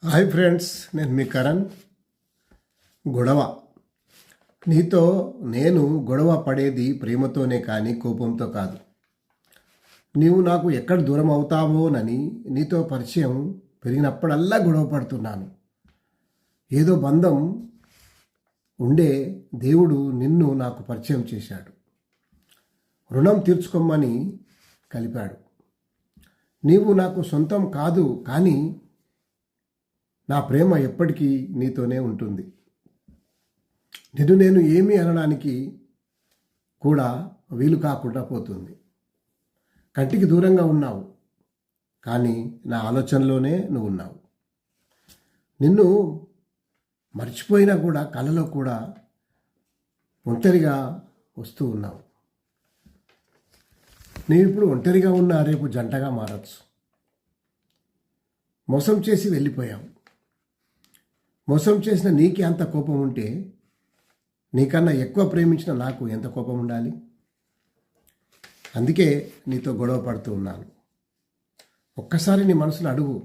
Hi friends, నేను మీ కరణ్. గొడవ నీతో నేను గొడవ పడేది ప్రేమతోనే కానీ కోపంతో కాదు. నీవు నాకు ఎక్కడ దూరం అవుతావోనని నీతో పరిచయం పెరిగినప్పుడల్లా గొడవ పడుతున్నాను. ఏదో బంధం ఉండే దేవుడు నిన్ను నాకు పరిచయం చేశాడు. రుణం తీర్చుకోమని కలిపాడు. నీవు నాకు సొంతం కాదు, కానీ నా ప్రేమ ఎప్పటికీ నీతోనే ఉంటుంది. నిన్ను నేను ఏమీ అనడానికి కూడా వీలు కాకుండా పోతుంది. కంటికి దూరంగా ఉన్నావు, కానీ నా ఆలోచనలోనే నువ్వు ఉన్నావు. నిన్ను మర్చిపోయినా కూడా కలలో కూడా ఒంటరిగా వస్తూ ఉన్నావు. నీవు ఇప్పుడు ఒంటరిగా ఉన్నా రేపు జంటగా మారచ్చు. మోసం చేసి వెళ్ళిపోయావు. మోసం చేసిన నీకే అంత కోపం ఉంటే నీకన్నా ఎక్కువ ప్రేమించిన నాకు ఎంత కోపం ఉండాలి? అందుకే నీతో గొడవ పడుతూ ఉన్నాను. ఒక్కసారి నీ మనసులో అడుగు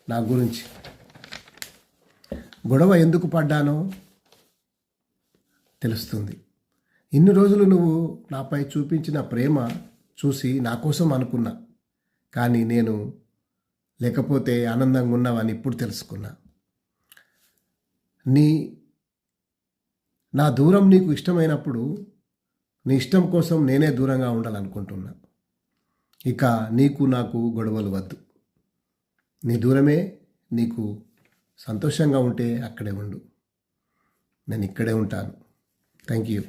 నా గురించి. గొడవ ఎందుకు పడ్డానో తెలుస్తుంది. ఇన్ని రోజులు నువ్వు నాపై చూపించిన ప్రేమ చూసి నా కోసం అనుకున్నా, కానీ నేను లేకపోతే ఆనందంగా ఉన్నావని ఇప్పుడు తెలుసుకున్నా. నా దూరం నీకు ఇష్టమైనప్పుడు నీ ఇష్టం కోసం నేనే దూరంగా ఉండాలనుకుంటున్నా. ఇక నీకు నాకు గొడవలు వద్దు. నీ దూరమే నీకు సంతోషంగా ఉంటే అక్కడే ఉండు. నేను ఇక్కడే ఉంటాను. Thank you.